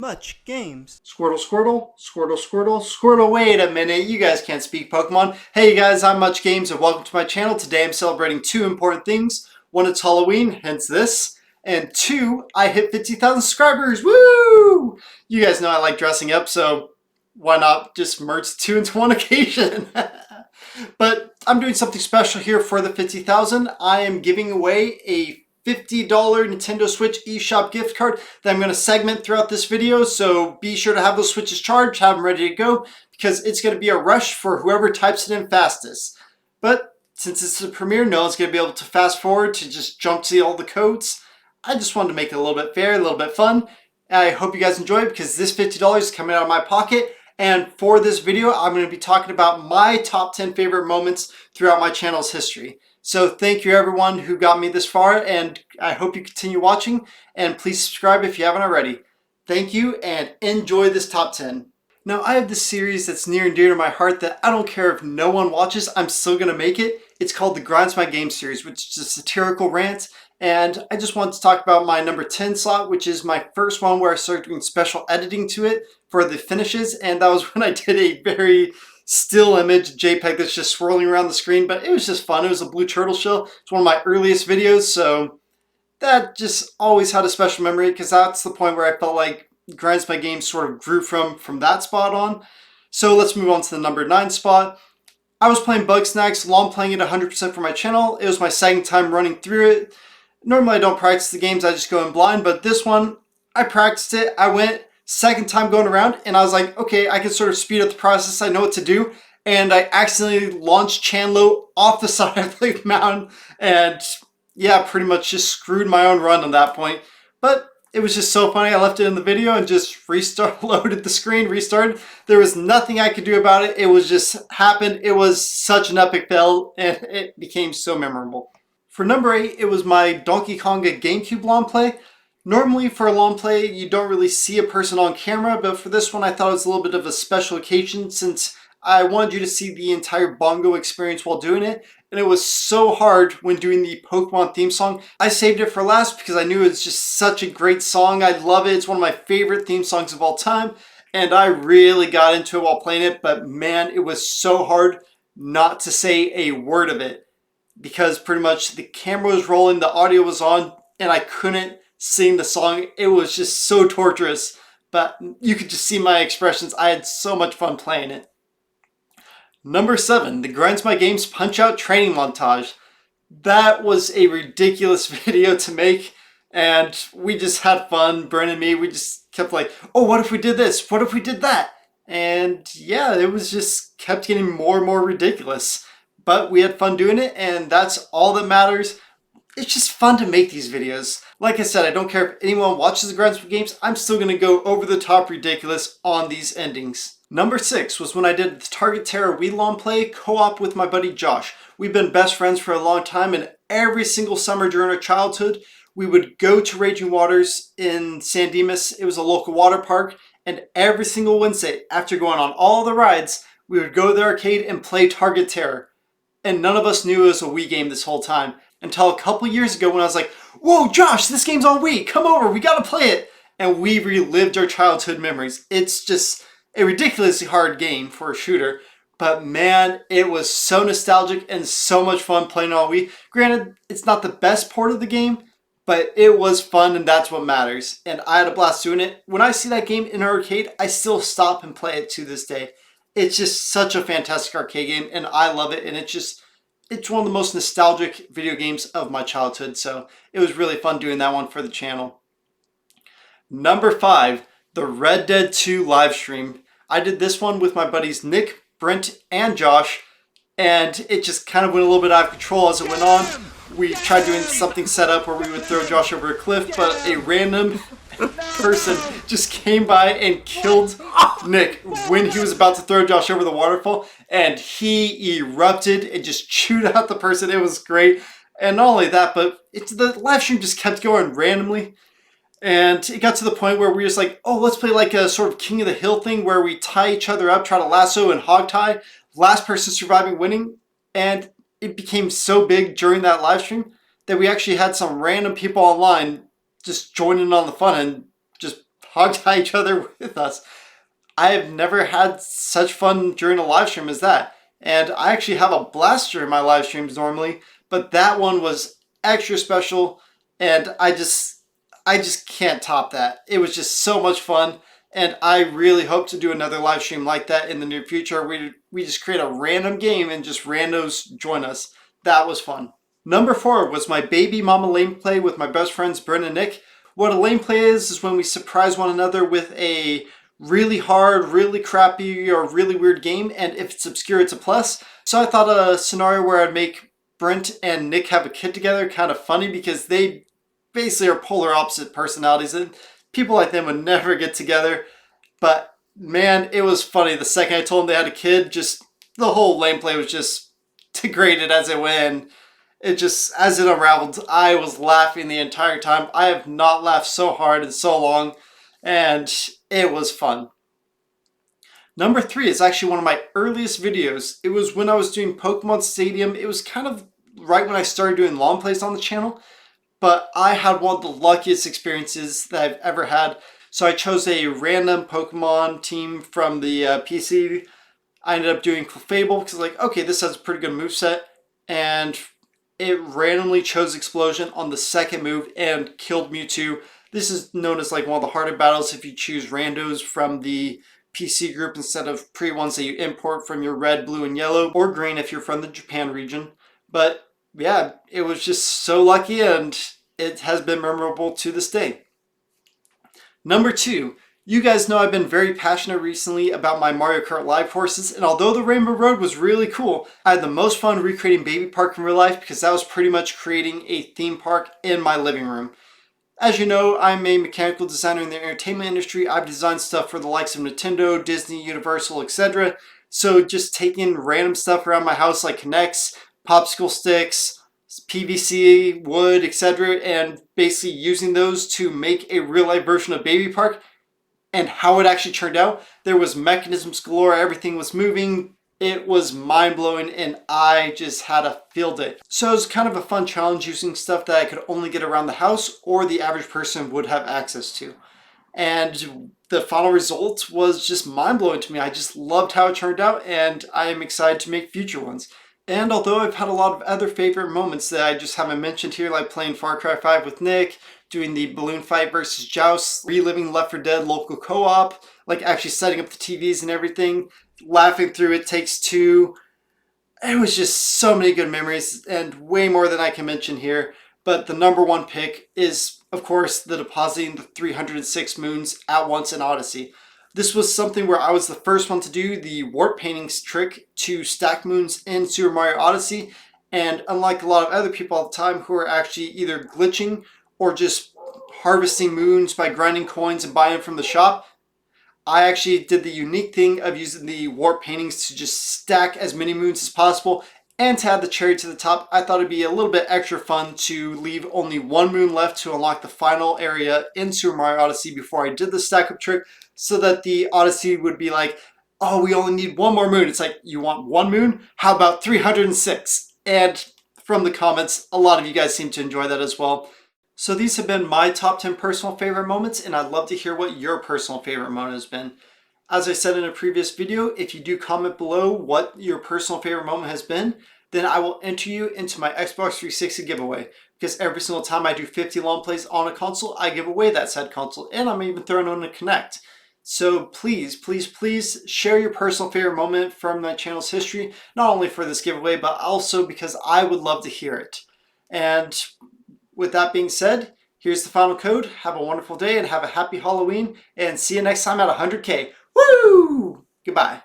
Much games. Squirtle, Squirtle, Squirtle, Squirtle, Squirtle. Wait a minute, you guys can't speak Pokemon. Hey guys, I'm Much Games and welcome to my channel. Today I'm celebrating two important things. One, it's Halloween, hence this. And two, I hit 50,000 subscribers. Woo! You guys know I like dressing up, so why not just merge two into one occasion? But I'm doing something special here for the 50,000. I am giving away a $50 Nintendo Switch eShop gift card that I'm going to segment throughout this video, so be sure to have those Switches charged, have them ready to go, because it's going to be a rush for whoever types it in fastest. But since it's the premiere, no one's going to be able to fast forward to just jump to all the codes. I just wanted to make it a little bit fair, a little bit fun. I hope you guys enjoy it because this $50 is coming out of my pocket. And for this video, I'm going to be talking about my top 10 favorite moments throughout my channel's history. So thank you everyone who got me this far, and I hope you continue watching, and please subscribe if you haven't already. Thank you, and enjoy this top 10. Now I have this series that's near and dear to my heart that I don't care if no one watches, I'm still going to make it. It's called the Grinds My Game series, which is a satirical rant, and I just wanted to talk about my number 10 slot, which is my first one where I started doing special editing to it for the finishes, and that was when I did a very still image JPEG that's just swirling around the screen, but it was just fun. It was a blue turtle shell. It's one of my earliest videos, so that just always had a special memory because that's the point where I felt like Grinds My Game sort of grew from that spot on. So let's move on to the number 9 spot. I was playing Bugsnax, long playing it 100% for my channel. It was my second time running through it. Normally I don't practice the games, I just go in blind, but this one, I practiced it. I went second time going around and I was like, okay, I can sort of speed up the process. I know what to do. And I accidentally launched Chandlo off the side of the mountain and yeah, pretty much just screwed my own run on that point. But it was just so funny. I left it in the video and just loaded the screen, restarted. There was nothing I could do about it. It was just happened. It was such an epic fail and it became so memorable. For number 8, it was my Donkey Konga GameCube long play. Normally for a long play, you don't really see a person on camera, but for this one I thought it was a little bit of a special occasion since I wanted you to see the entire bongo experience while doing it, and it was so hard when doing the Pokemon theme song. I saved it for last because I knew it was just such a great song. I love it. It's one of my favorite theme songs of all time, and I really got into it while playing it, but man, it was so hard not to say a word of it because pretty much the camera was rolling, the audio was on, and I couldn't sing the song. It was just so torturous, but you could just see my expressions. I had so much fun playing it. Number 7, the Grinds My Games Punch-Out training montage. That was a ridiculous video to make, and we just had fun, Bren and me. We just kept like, oh, what if we did this? What if we did that? And yeah, it was just kept getting more and more ridiculous. But we had fun doing it, and that's all that matters. It's just fun to make these videos. Like I said, I don't care if anyone watches the Grinds My Games, I'm still going to go over the top ridiculous on these endings. Number 6 was when I did the Target Terror Wii long play co-op with my buddy Josh. We've been best friends for a long time, and every single summer during our childhood, we would go to Raging Waters in San Dimas. It was a local water park, and every single Wednesday, after going on all the rides, we would go to the arcade and play Target Terror. And none of us knew it was a Wii game this whole time until a couple years ago when I was like, whoa, Josh, this game's on Wii. Come over, we gotta play it. And we relived our childhood memories. It's just a ridiculously hard game for a shooter, but man, it was so nostalgic and so much fun playing on Wii. Granted, it's not the best port of the game, but it was fun and that's what matters. And I had a blast doing it. When I see that game in an arcade, I still stop and play it to this day. It's just such a fantastic arcade game and I love it, and it's one of the most nostalgic video games of my childhood, so it was really fun doing that one for the channel. Number 5, the Red Dead 2 live stream. I did this one with my buddies Nick, Brent, and Josh, and it just kind of went a little bit out of control as it went on. We tried doing something set up where we would throw Josh over a cliff, but a random person just came by and killed Nick when he was about to throw Josh over the waterfall, and he erupted and just chewed out the person. It was great. And not only that, but the live stream just kept going randomly, and it got to the point where we were just like, oh, let's play like a sort of King of the Hill thing where we tie each other up, try to lasso and hog tie, last person surviving winning. And it became so big during that live stream that we actually had some random people online just joining on the fun and just hogtie each other with us. I have never had such fun during a live stream as that. And I actually have a blast during my live streams normally, but that one was extra special, and I just can't top that. It was just so much fun, and I really hope to do another live stream like that in the near future. We just create a random game and just randos join us. That was fun. Number 4 was my baby mama lane play with my best friends Brent and Nick. What a lane play is when we surprise one another with a really hard, really crappy, or really weird game, and if it's obscure, it's a plus. So I thought a scenario where I'd make Brent and Nick have a kid together kind of funny, because they basically are polar opposite personalities, and people like them would never get together. But man, it was funny. The second I told them they had a kid, just the whole lane play was just degraded as it went. It just, as it unraveled, I was laughing the entire time. I have not laughed so hard in so long, and it was fun. Number 3 is actually one of my earliest videos. It was when I was doing Pokemon Stadium. It was kind of right when I started doing long plays on the channel, but I had one of the luckiest experiences that I've ever had. So I chose a random Pokemon team from the PC. I ended up doing Clefable because like, okay, this has a pretty good moveset, and it randomly chose Explosion on the second move and killed Mewtwo. This is known as like one of the harder battles if you choose randos from the PC group instead of pre-ones that you import from your red, blue, and yellow, or green if you're from the Japan region. But yeah, it was just so lucky, and it has been memorable to this day. Number 2, you guys know I've been very passionate recently about my Mario Kart Live courses, and although the Rainbow Road was really cool, I had the most fun recreating Baby Park in real life, because that was pretty much creating a theme park in my living room. As you know, I'm a mechanical designer in the entertainment industry. I've designed stuff for the likes of Nintendo, Disney, Universal, etc. So just taking random stuff around my house like Kinects, popsicle sticks, PVC, wood, etc., and basically using those to make a real-life version of Baby Park. And how it actually turned out, there was mechanisms galore, everything was moving. It was mind-blowing, and I just had a field day. So it was kind of a fun challenge using stuff that I could only get around the house or the average person would have access to. And the final result was just mind-blowing to me. I just loved how it turned out, and I am excited to make future ones. And although I've had a lot of other favorite moments that I just haven't mentioned here, like playing Far Cry 5 with Nick, doing the balloon fight versus Joust, reliving Left 4 Dead local co-op, like actually setting up the TVs and everything, laughing through It Takes Two. It was just so many good memories, and way more than I can mention here. But the number 1 pick is, of course, the depositing the 306 moons at once in Odyssey. This was something where I was the first one to do the warp paintings trick to stack moons in Super Mario Odyssey, and unlike a lot of other people at the time who are actually either glitching or just harvesting moons by grinding coins and buying them from the shop, I actually did the unique thing of using the warp paintings to just stack as many moons as possible, and to add the cherry to the top, I thought it'd be a little bit extra fun to leave only 1 moon left to unlock the final area in Super Mario Odyssey before I did the stack up trick, so that the Odyssey would be like, oh, we only need 1 more moon. It's like, you want 1 moon? How about 306? And from the comments, a lot of you guys seem to enjoy that as well. So these have been my top 10 personal favorite moments, and I'd love to hear what your personal favorite moment has been. As I said in a previous video, if you do comment below what your personal favorite moment has been, then I will enter you into my Xbox 360 giveaway. Because every single time I do 50 long plays on a console, I give away that said console, and I'm even throwing on a Kinect. So please, please, please share your personal favorite moment from my channel's history, not only for this giveaway, but also because I would love to hear it. And with that being said, here's the final code. Have a wonderful day and have a happy Halloween, and see you next time at 100K. Woo! Goodbye.